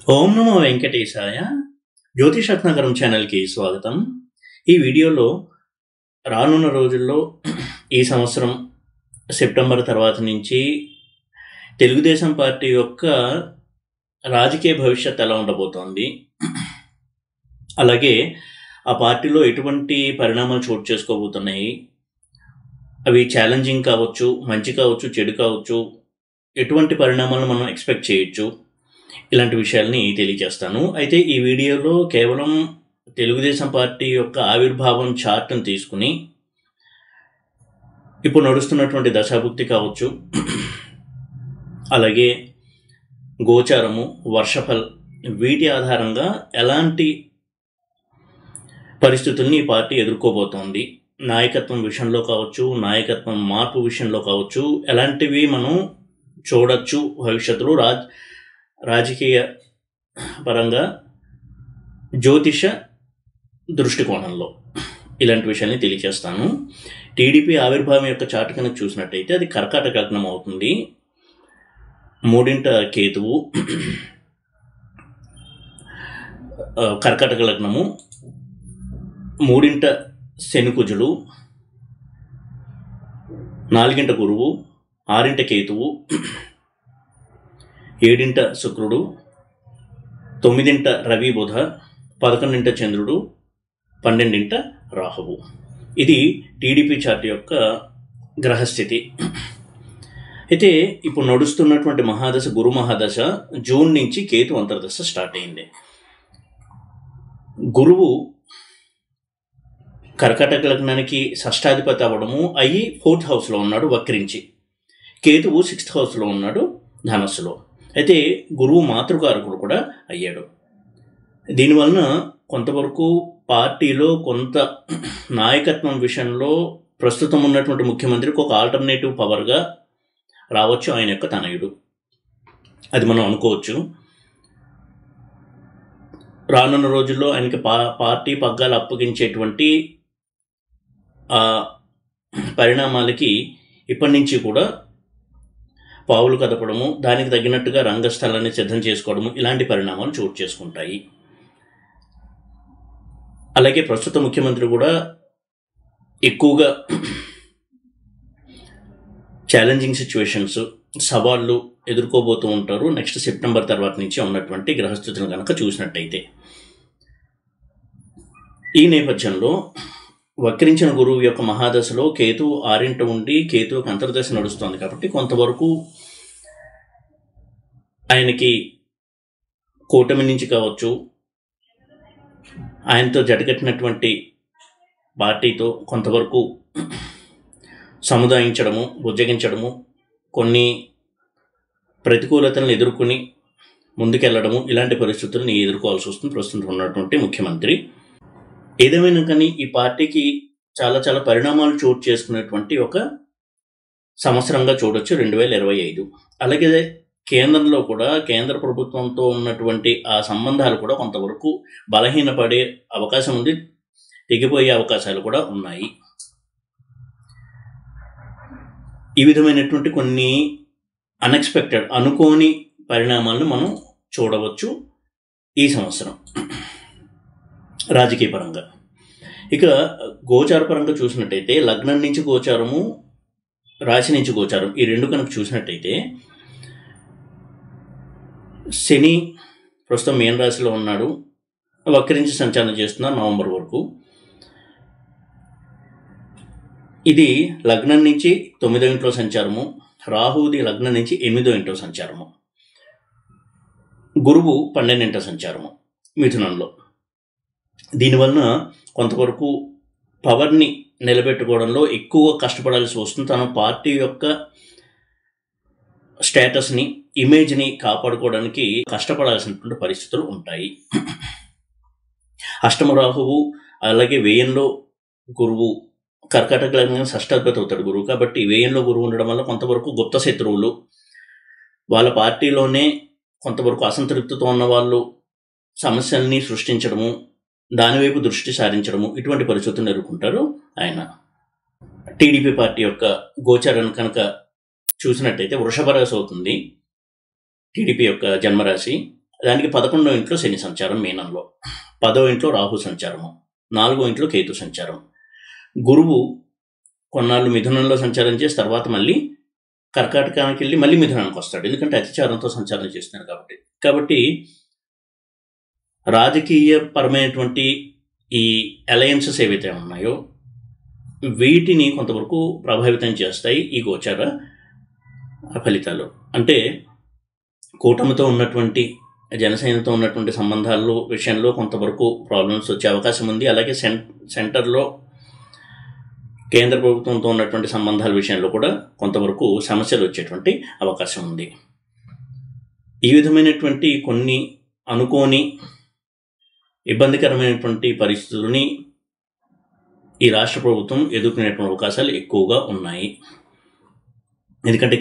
ఓం నమో వెంకటేశాయ. జ్యోతిషరత్నగరం ఛానల్కి స్వాగతం. ఈ వీడియోలో రానున్న రోజుల్లో ఈ సంవత్సరం సెప్టెంబర్ తర్వాత నుంచి తెలుగుదేశం పార్టీ యొక్క రాజకీయ భవిష్యత్ ఎలా ఉండబోతోంది, అలాగే ఆ పార్టీలో ఎటువంటి పరిణామాలు చోటు చేసుకోబోతున్నాయి, అవి ఛాలెంజింగ్ కావచ్చు, మంచి కావచ్చు, చెడు కావచ్చు, ఎటువంటి పరిణామాలను మనం ఎక్స్పెక్ట్ చేయొచ్చు, ఇలాంటి విషయాల్ని తెలియజేస్తాను. అయితే ఈ వీడియోలో కేవలం తెలుగుదేశం పార్టీ యొక్క ఆవిర్భావం చార్ట్ని తీసుకుని ఇప్పుడు నడుస్తున్నటువంటి దశాభుక్తి కావచ్చు, అలాగే గోచారము, వర్షఫల్, వీటి ఆధారంగా ఎలాంటి పరిస్థితుల్ని ఈ పార్టీ ఎదుర్కోబోతోంది, నాయకత్వం విషయంలో కావచ్చు, నాయకత్వం మార్పు విషయంలో కావచ్చు, ఎలాంటివి మనం చూడొచ్చు భవిష్యత్తులో రాజకీయ పరంగా, జ్యోతిష దృష్టికోణంలో, ఇలాంటి విషయాన్ని తెలియజేస్తాను. టీడీపీ ఆవిర్భావం యొక్క చార్ట్ కనుక చూసినట్టయితే అది కర్కాటక లగ్నం అవుతుంది. 3వ కేతువు, కర్కాటక లగ్నము, 3వ శనికుజులు, 4వ గురువు, 6వ కేతువు, 7వ శుక్రుడు, 9వ రవి బుధ, 11వ చంద్రుడు, 12వ రాహువు. ఇది టీడీపీ చార్ట్ యొక్క గ్రహస్థితి. అయితే ఇప్పుడు నడుస్తున్నటువంటి మహాదశ, గురు మహాదశ, జూన్ నుంచి కేతు అంతర్దశ స్టార్ట్ అయింది. గురువు కర్కాటక లగ్నానికి షష్టాధిపతి అవ్వడము అయ్యి 4th హౌస్లో ఉన్నాడు వక్రించి. కేతువు 6th హౌస్లో ఉన్నాడు ధనస్సులో. అయితే గురువు మాతృకారకుడు కూడా అయ్యాడు. దీనివలన కొంతవరకు పార్టీలో కొంత నాయకత్వం విషయంలో ప్రస్తుతం ఉన్నటువంటి ముఖ్యమంత్రికి ఒక ఆల్టర్నేటివ్ పవర్గా రావచ్చు ఆయన యొక్క తనయుడు, అది మనం అనుకోవచ్చు. రానున్న రోజుల్లో ఆయనకి పార్టీ పగ్గాలు అప్పగించేటువంటి పరిణామాలకి ఇప్పటి నుంచి కూడా పావులు కదపడము, దానికి తగినట్టుగా రంగస్థలాన్ని సిద్ధం చేసుకోవడము, ఇలాంటి పరిణామాలు చోటు చేసుకుంటాయి. అలాగే ప్రస్తుత ముఖ్యమంత్రి కూడా ఎక్కువగా ఛాలెంజింగ్ సిచ్యువేషన్స్, సవాళ్ళు ఎదుర్కోబోతూ ఉంటారు నెక్స్ట్ సెప్టెంబర్ తర్వాత నుంచి ఉన్నటువంటి గ్రహస్థితులను కనుక చూసినట్టయితే. ఈ నేపథ్యంలో వక్రించిన గురువు యొక్క మహాదశలో కేతువు 6వ ఉండి కేతువుకి అంతర్దశ నడుస్తుంది కాబట్టి కొంతవరకు ఆయనకి కూటమి నుంచి కావచ్చు, ఆయనతో జటకట్టినటువంటి పార్టీతో కొంతవరకు సముదాయించడము, బుజ్జగించడము, కొన్ని ప్రతికూలతలను ఎదుర్కొని ముందుకెళ్లడము, ఇలాంటి పరిస్థితులను ఎదుర్కోవాల్సి వస్తుంది ప్రస్తుతం ఉన్నటువంటి ముఖ్యమంత్రి. ఏదేమైనా కానీ ఈ పార్టీకి చాలా చాలా పరిణామాలు చోటు చేసుకునేటువంటి ఒక సంవత్సరంగా చూడొచ్చు 2025. అలాగే కేంద్రంలో కూడా కేంద్ర ప్రభుత్వంతో ఉన్నటువంటి ఆ సంబంధాలు కూడా కొంతవరకు బలహీనపడే అవకాశం ఉంది, తెగిపోయే అవకాశాలు కూడా ఉన్నాయి. ఈ విధమైనటువంటి కొన్ని అన్ఎక్స్పెక్టెడ్, అనుకోని పరిణామాలను మనం చూడవచ్చు ఈ సంవత్సరం రాజకీయ పరంగా. ఇక గోచార పరంగా చూసినట్టయితే లగ్నం నుంచి గోచారము, రాశి నుంచి గోచారం, ఈ రెండు కనుక చూసినట్టయితే శని ప్రస్తుతం మీన రాశిలో ఉన్నాడు, వక్రించి సంచాలనం చేస్తున్నారు నవంబర్ వరకు. ఇది లగ్నం నుంచి 9వ ఇంట్లో సంచారము, రాహుది లగ్నం నుంచి 8వ ఇంట్లో సంచారము, గురువు 12వ ఇంట్లో సంచారము మిథునంలో. దీనివలన కొంతవరకు పవర్ని నిలబెట్టుకోవడంలో ఎక్కువ కష్టపడాల్సి వస్తుంది. తన పార్టీ యొక్క స్టేటస్ని, ఇమేజ్ని కాపాడుకోవడానికి కష్టపడాల్సినటువంటి పరిస్థితులు ఉంటాయి. అష్టమ రాహువు, అలాగే వ్యయంలో గురువు, కర్కాటక లగ్నం షష్టాధిపతి అవుతాడు గురువు కాబట్టి వ్యయంలో గురువు ఉండడం వల్ల కొంతవరకు గుప్త శత్రువులు, వాళ్ళ పార్టీలోనే కొంతవరకు అసంతృప్తితో ఉన్న వాళ్ళు సమస్యల్ని సృష్టించడము, దానివైపు దృష్టి సారించడము, ఇటువంటి పరిస్థితులను ఎదుర్కొంటారు ఆయన. టీడీపీ పార్టీ యొక్క గోచారాన్ని కనుక చూసినట్టయితే వృషభ రాశి అవుతుంది టీడీపీ యొక్క జన్మరాశి. దానికి 11వ ఇంట్లో శని సంచారం మీనంలో, 10వ ఇంట్లో రాహు సంచారము, 4వ ఇంట్లో కేతు సంచారం. గురువు కొన్నాళ్ళు మిథునంలో సంచారం చేసి తర్వాత మళ్ళీ కర్కాటకానికి వెళ్ళి మళ్ళీ మిథునానికి వస్తాడు, ఎందుకంటే అతిచారంతో సంచారం చేస్తున్నారు కాబట్టి రాజకీయ పరమైనటువంటి ఈ అలయన్సెస్ ఏవైతే ఉన్నాయో వీటిని కొంతవరకు ప్రభావితం చేస్తాయి ఈ గోచార ఫలితాలు. అంటే కూటమితో ఉన్నటువంటి జనసేనతో ఉన్నటువంటి సంబంధాల్లో విషయంలో కొంతవరకు ప్రాబ్లమ్స్ వచ్చే అవకాశం ఉంది. అలాగే సెంటర్లో కేంద్ర ప్రభుత్వంతో ఉన్నటువంటి సంబంధాల విషయంలో కూడా కొంతవరకు సమస్యలు వచ్చేటువంటి అవకాశం ఉంది. ఈ విధమైనటువంటి కొన్ని అనుకోని ఇబ్బందికరమైనటువంటి పరిస్థితులని ఈ రాష్ట్ర ప్రభుత్వం ఎదుర్కొనేటువంటి అవకాశాలు ఎక్కువగా ఉన్నాయి. ఎందుకంటే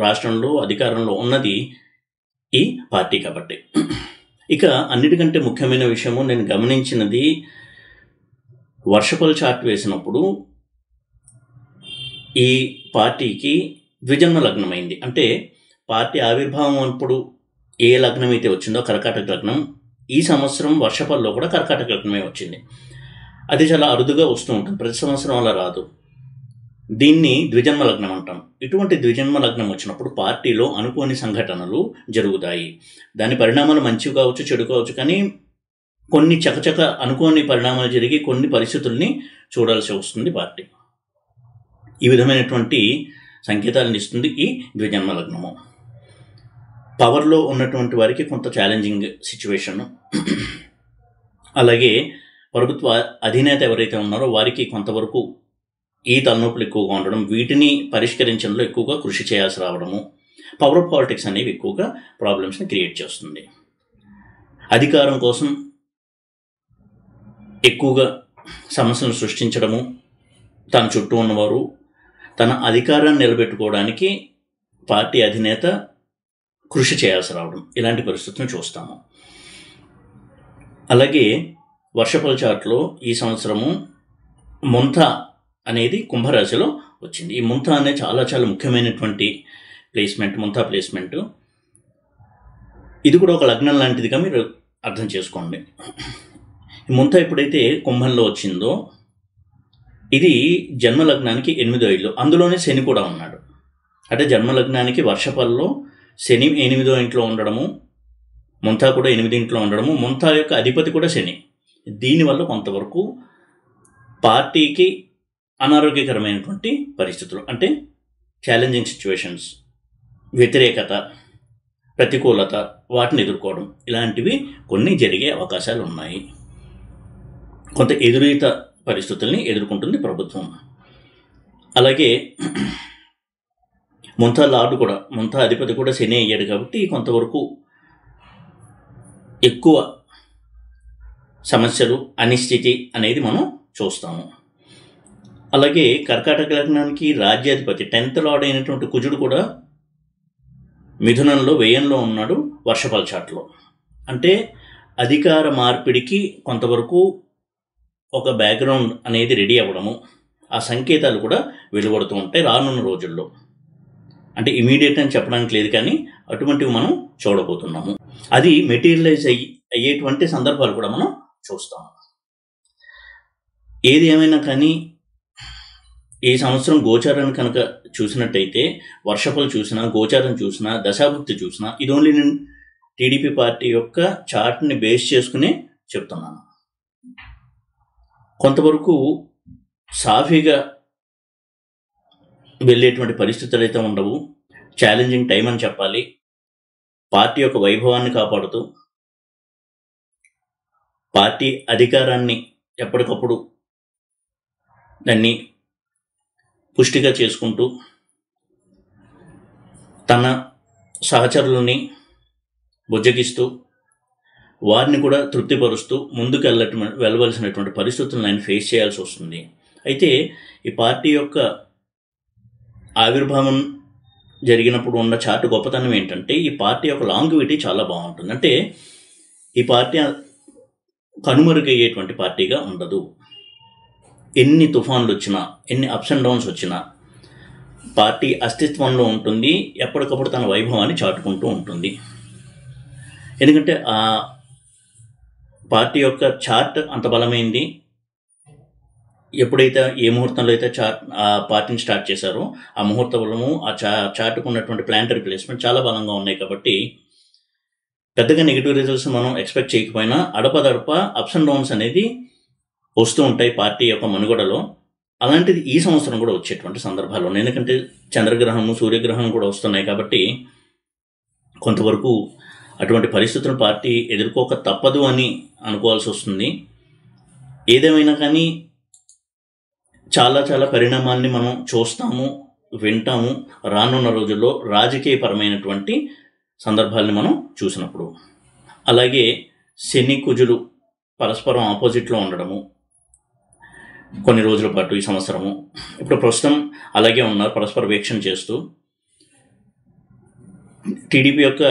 రాష్ట్రంలో అధికారంలో ఉన్నది ఈ పార్టీ కాబట్టి. ఇక అన్నిటికంటే ముఖ్యమైన విషయము నేను గమనించినది, వర్షఫల చార్ట్ వేసినప్పుడు ఈ పార్టీకి ద్విజన్మ లగ్నమైంది. అంటే పార్టీ ఆవిర్భావం అప్పుడు ఏ లగ్నం అయితే వచ్చిందో కర్కాటక లగ్నం, ఈ సంవత్సరం వర్షఫల్లో కూడా కర్కాటక లగ్నమే వచ్చింది. అది చాలా అరుదుగా వస్తూ ఉంటుంది, ప్రతి సంవత్సరం అలా రాదు. దీన్ని ద్విజన్మ లగ్నం అంటాం. ఇటువంటి ద్విజన్మ లగ్నం వచ్చినప్పుడు పార్టీలో అనుకోని సంఘటనలు జరుగుతాయి. దాని పరిణామాలు మంచివి కావచ్చు, చెడు కావచ్చు, కానీ కొన్ని చకచక అనుకోని పరిణామాలు జరిగి కొన్ని పరిస్థితుల్ని చూడాల్సి వస్తుంది పార్టీ. ఈ విధమైనటువంటి సంకేతాలను ఇస్తుంది ఈ ద్విజన్మ లగ్నము. పవర్లో ఉన్నటువంటి వారికి కొంత ఛాలెంజింగ్ సిచ్యువేషను, అలాగే ప్రభుత్వ అధినేత ఎవరైతే ఉన్నారో వారికి కొంతవరకు ఈ తలనొప్పులు ఎక్కువగా ఉండడం, వీటిని పరిష్కరించడంలో ఎక్కువగా కృషి చేయాల్సి రావడము, పవర్ పాలిటిక్స్ అనేవి ఎక్కువగా ప్రాబ్లమ్స్ని క్రియేట్ చేస్తుంది. అధికారం కోసం ఎక్కువగా సమస్యలను సృష్టించడము, తన చుట్టూ ఉన్నవారు తన అధికారాన్ని నిలబెట్టుకోవడానికి పార్టీ అధినేత కృషి చేయాల్సి రావడం, ఇలాంటి పరిస్థితులను చూస్తాము. అలాగే వర్షఫల చార్ట్లో ఈ సంవత్సరము ముంత అనేది కుంభరాశిలో వచ్చింది. ఈ ముంత అనేది చాలా చాలా ముఖ్యమైనటువంటి ప్లేస్మెంట్, ముంతా ప్లేస్మెంట్. ఇది కూడా ఒక లగ్నం లాంటిదిగా మీరు అర్థం చేసుకోండి. ఈ ముంత ఎప్పుడైతే కుంభంలో వచ్చిందో ఇది జన్మలగ్నానికి 8వ ఇల్లు, అందులోనే శని కూడా ఉన్నాడు. అంటే జన్మలగ్నానికి వర్షఫల్లో శని 8వ ఇంట్లో ఉండడము, ముంతా కూడా 8 ఇంట్లో ఉండడము, ముంతా యొక్క అధిపతి కూడా శని. దీనివల్ల కొంతవరకు పార్టీకి అనారోగ్యకరమైనటువంటి పరిస్థితులు, అంటే ఛాలెంజింగ్ సిచ్యువేషన్స్, వ్యతిరేకత, ప్రతికూలత, వాటిని ఎదుర్కోవడం, ఇలాంటివి కొన్ని జరిగే అవకాశాలు ఉన్నాయి. కొంత ఎదురీత పరిస్థితుల్ని ఎదుర్కొంటుంది ప్రభుత్వం. అలాగే ముంతా లార్డు కూడా, ముంతా అధిపతి కూడా శని అయ్యాడు కాబట్టి కొంతవరకు ఎక్కువ సమస్యలు, అనిశ్చితి అనేది మనం చూస్తాము. అలాగే కర్కాటక లగ్నానికి రాజ్యాధిపతి 10th లార్డ్ అయినటువంటి కుజుడు కూడా మిథునంలో వ్యయంలో ఉన్నాడు వర్షఫల చార్ట్లో. అంటే అధికార మార్పిడికి కొంతవరకు ఒక బ్యాక్గ్రౌండ్ అనేది రెడీ అవ్వడము, ఆ సంకేతాలు కూడా వెలువడుతూ ఉంటాయి రానున్న రోజుల్లో. అంటే ఇమీడియట్ అని చెప్పడానికి లేదు, కానీ అటువంటివి మనం చూడబోతున్నాము. అది మెటీరియలైజ్ అయ్యేటువంటి సందర్భాలు కూడా మనం చూస్తాము. ఏది ఏమైనా కానీ ఈ సంవత్సరం గోచారాన్ని కనుక చూసినట్టయితే, వర్షఫలు చూసినా, గోచారం చూసినా, దశాభుక్తి చూసినా, ఇది ఓన్లీ నేను టీడీపీ పార్టీ యొక్క చార్ట్ని బేస్ చేసుకుని చెప్తున్నాను. కొంతవరకు సాఫీగా వెళ్ళేటువంటి పరిస్థితులు అయితే ఉండవు. ఛాలెంజింగ్ టైం అని చెప్పాలి. పార్టీ యొక్క వైభవాన్ని కాపాడుతూ, పార్టీ అధికారాన్ని ఎప్పటికప్పుడు దాన్ని పుష్టిగా చేసుకుంటూ, తన సహచరులని బుజ్జగిస్తూ, వారిని కూడా తృప్తిపరుస్తూ ముందుకు వెళ్ళవలసినటువంటి పరిస్థితులను ఆయన ఫేస్ చేయాల్సి వస్తుంది. అయితే ఈ పార్టీ యొక్క ఆవిర్భావం జరిగినప్పుడు ఉన్న చార్ట్ గొప్పతనం ఏంటంటే, ఈ పార్టీ యొక్క లాంగివిటీ చాలా బాగుంటుంది. అంటే ఈ పార్టీ కనుమరుగయ్యేటువంటి పార్టీగా ఉండదు. ఎన్ని తుఫాన్లు వచ్చినా, ఎన్ని అప్స్ అండ్ డౌన్స్ వచ్చినా పార్టీ అస్తిత్వంలో ఉంటుంది, ఎప్పటికప్పుడు తన వైభవాన్ని చాటుకుంటూ ఉంటుంది. ఎందుకంటే ఆ పార్టీ యొక్క చార్ట్ అంత బలమైంది. ఎప్పుడైతే ఏ ముహూర్తంలో అయితే ఆ పార్టీని స్టార్ట్ చేశారో ఆ ముహూర్త బలము, ఆ చార్ట్కు ఉన్నటువంటి ప్లానటరీ ప్లేస్మెంట్ చాలా బలంగా ఉన్నాయి. కాబట్టి పెద్దగా నెగిటివ్ రిజల్ట్స్ మనం ఎక్స్పెక్ట్ చేయకపోయినా అడపదడప అప్స్ అండ్ డౌన్స్ అనేది వస్తూ ఉంటాయి పార్టీ యొక్క మనుగడలో. అలాంటిది ఈ సంవత్సరం కూడా వచ్చేటువంటి సందర్భాలు ఉన్నాయి. ఎందుకంటే చంద్రగ్రహణము, సూర్యగ్రహణం కూడా వస్తున్నాయి. కాబట్టి కొంతవరకు అటువంటి పరిస్థితులను పార్టీ ఎదుర్కోక తప్పదు అని అనుకోవాల్సి వస్తుంది. ఏదేమైనా కానీ చాలా చాలా పరిణామాల్ని మనం చూస్తాము, వింటాము రానున్న రోజుల్లో రాజకీయపరమైనటువంటి సందర్భాల్ని మనం చూసినప్పుడు. అలాగే శని కుజులు పరస్పరం ఆపోజిట్లో ఉండడము కొన్ని రోజుల పాటు ఈ సంవత్సరము, ఇప్పుడు ప్రస్తుతం అలాగే ఉన్నారు పరస్పర వీక్షణ చేస్తూ. టీడీపీ యొక్క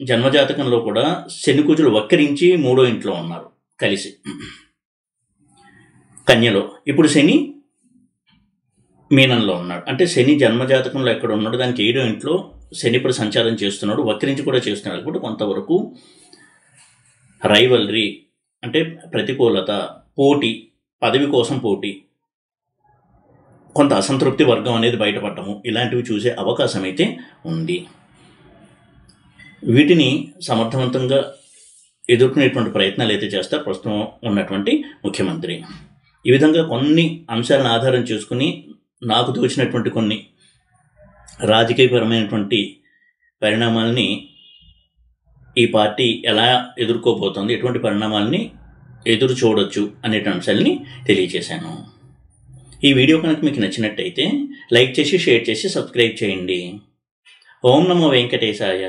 జన్మజాతకంలో కూడా శని కుజులు వక్రించి 3వ ఇంట్లో ఉన్నారు కలిసి కన్యలో. ఇప్పుడు శని మీనంలో ఉన్నాడు. అంటే శని జన్మజాతకంలో ఎక్కడ ఉన్నాడు, దానికి 7వ ఇంట్లో శని ఇప్పుడు సంచారం చేస్తున్నాడు, వక్రించి కూడా చేస్తున్నాడు. ఇప్పుడు కొంతవరకు రైవల్రీ అంటే ప్రతికూలత, పోటీ, పదవి కోసం పోటీ, కొంత అసంతృప్తి వర్గం అనేది బయటపడటము, ఇలాంటివి చూసే అవకాశం అయితే ఉంది. వీటిని సమర్థవంతంగా ఎదుర్కొనేటువంటి ప్రయత్నాలు అయితే చేస్తారు ప్రస్తుతం ఉన్నటువంటి ముఖ్యమంత్రి. ఈ విధంగా కొన్ని అంశాలను ఆధారం చేసుకుని నాకు తోచినటువంటి కొన్ని రాజకీయపరమైనటువంటి పరిణామాలని ఈ పార్టీ ఎలా ఎదుర్కోబోతోంది, ఎటువంటి పరిణామాలని ఎదురు చూడొచ్చు అనే అంశాలని తెలియజేశాను. ఈ వీడియో కనుక మీకు నచ్చినట్టయితే లైక్ చేసి, షేర్ చేసి, సబ్స్క్రైబ్ చేయండి. ఓం నమో వెంకటేశాయ.